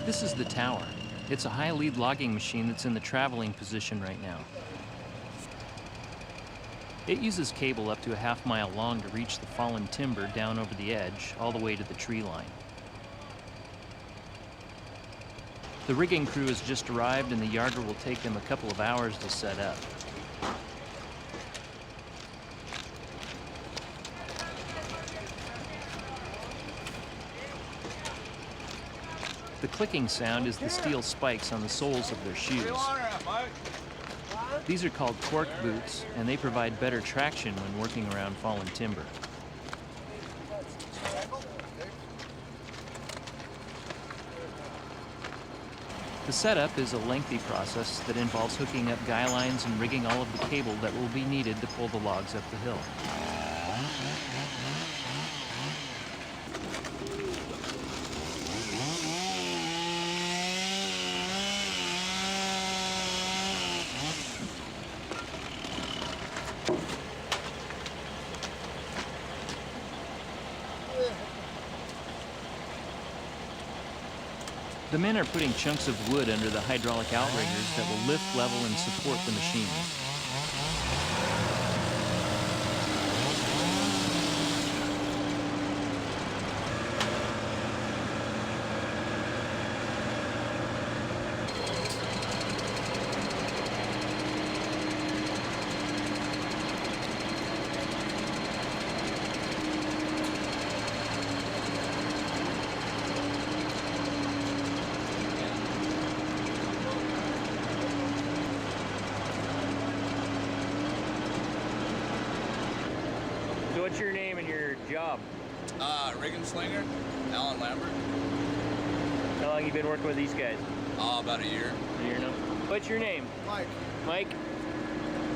This is the tower. It's a high-lead logging machine that's in the traveling position right now. It uses cable up to a half-mile long to reach the fallen timber down over the edge, all the way to the tree line. The rigging crew has just arrived, and the yarder will take them a couple of hours to set up. The clicking sound is the steel spikes on the soles of their shoes. These are called cork boots, and they provide better traction when working around fallen timber. The setup is a lengthy process that involves hooking up guy lines and rigging all of the cable that will be needed to pull the logs up the hill. The men are putting chunks of wood under the hydraulic outriggers that will lift, level, and support the machine. So what's your name and your job? Rigging slinger, Alan Lambert. How long you been working with these guys? About a year. A year now. What's your name? Mike. Mike?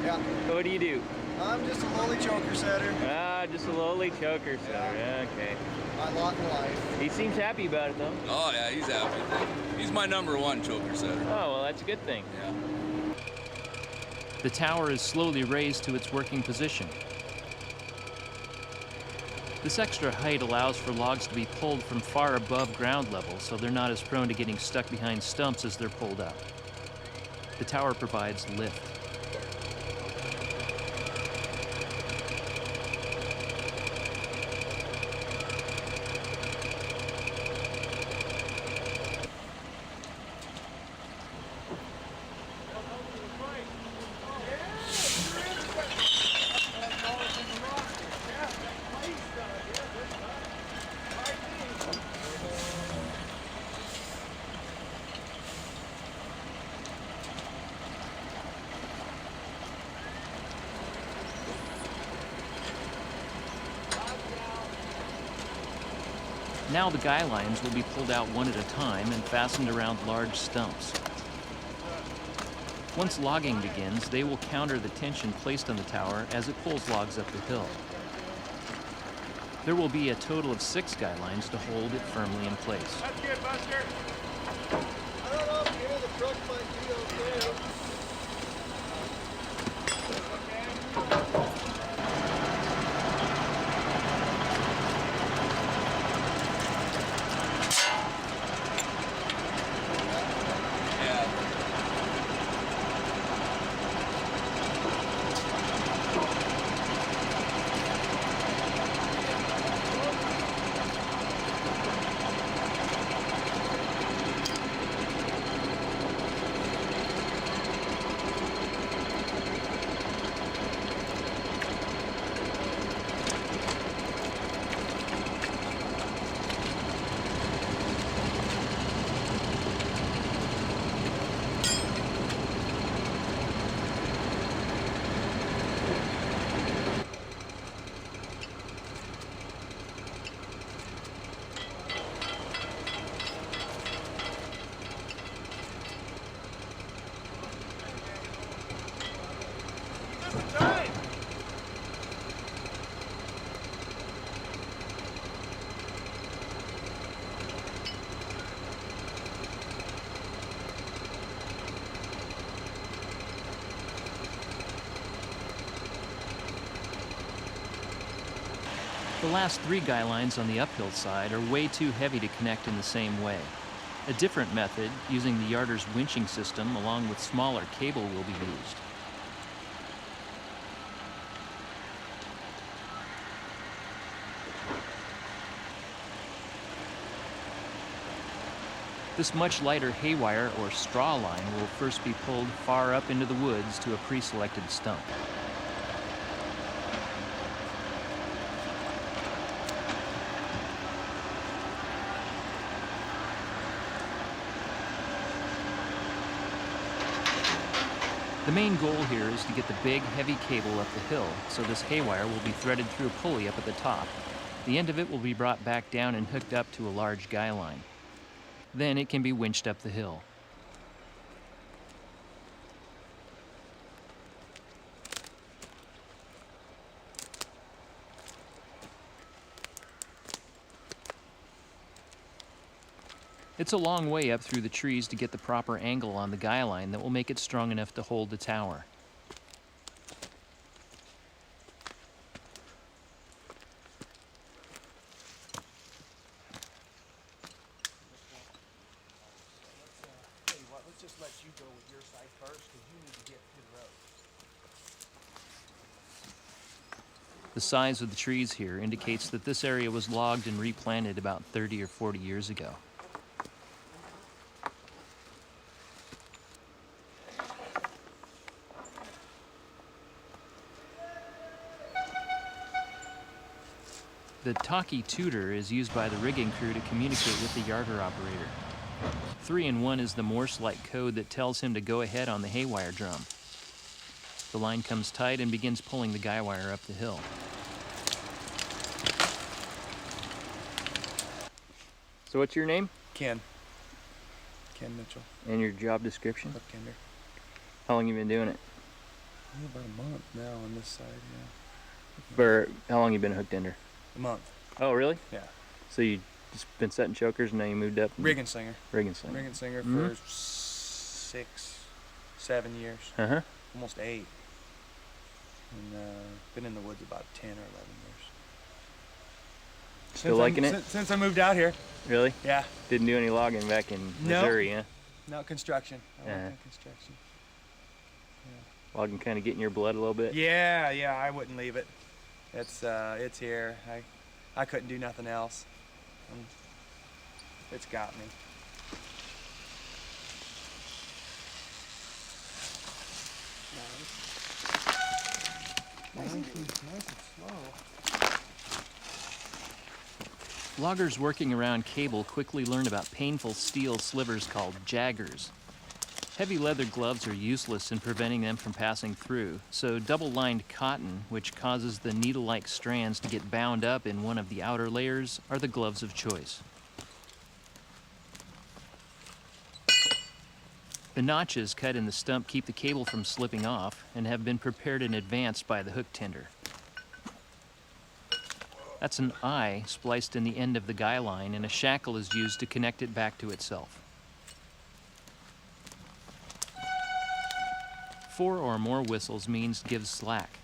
Yeah. What do you do? I'm just a lowly choker setter. Ah, just a lowly choker setter. Yeah. Okay. My lot in life. He seems happy about it though. Oh yeah, he's happy. He's my #1 choker setter. Oh, well that's a good thing. Yeah. The tower is slowly raised to its working position. This extra height allows for logs to be pulled from far above ground level, so they're not as prone to getting stuck behind stumps as they're pulled up. The tower provides lift. Now the guy lines will be pulled out one at a time and fastened around large stumps. Once logging begins, they will counter the tension placed on the tower as it pulls logs up the hill. There will be a total of 6 guy lines to hold it firmly in place. That's good, Buster. I don't know if the truck might be okay. The last 3 guy lines on the uphill side are way too heavy to connect in the same way. A different method, using the yarder's winching system along with smaller cable, will be used. This much lighter haywire or straw line will first be pulled far up into the woods to a pre-selected stump. The main goal here is to get the big, heavy cable up the hill, so this haywire will be threaded through a pulley up at the top. The end of it will be brought back down and hooked up to a large guy line. Then it can be winched up the hill. It's a long way up through the trees to get the proper angle on the guy line that will make it strong enough to hold the tower. Let's just let you go with your side first because you need to get to the road. The size of the trees here indicates that this area was logged and replanted about 30 or 40 years ago. The talkie tutor is used by the rigging crew to communicate with the yarder operator. 3 and 1 is the Morse-like code that tells him to go ahead on the haywire drum. The line comes tight and begins pulling the guy wire up the hill. So what's your name Ken Mitchell, and your job description? hook-tender. How long you been doing it? About a month now on this side, yeah. For how long you been a hook tender? A month, Oh, really? yeah. So you just been setting chokers and now you moved up? Rigging slinger. Rigging sling. Rigging slinger Mhm. for 6, 7 years, Uh-huh. almost 8. And been in the woods about 10 or 11 years. Still liking it? Since I moved out here. Really? Yeah. Didn't do any logging back in No. Missouri, huh? No, construction. I Uh-huh. worked in construction. Logging kind of getting your blood a little bit? Yeah, I wouldn't leave it. It's here. I couldn't do nothing else. It's got me. Nice and slow. Loggers working around cable quickly learn about painful steel slivers called jaggers. Heavy leather gloves are useless in preventing them from passing through, so double-lined cotton, which causes the needle-like strands to get bound up in one of the outer layers, are the gloves of choice. The notches cut in the stump keep the cable from slipping off and have been prepared in advance by the hook tender. That's an eye spliced in the end of the guy line, and a shackle is used to connect it back to itself. 4 or more whistles means give slack.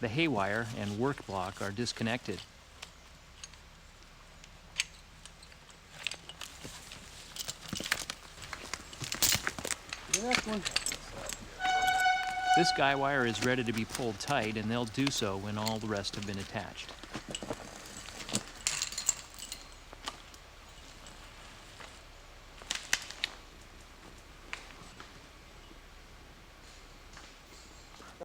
The haywire and work block are disconnected. The next one. This guy wire is ready to be pulled tight, and they'll do so when all the rest have been attached.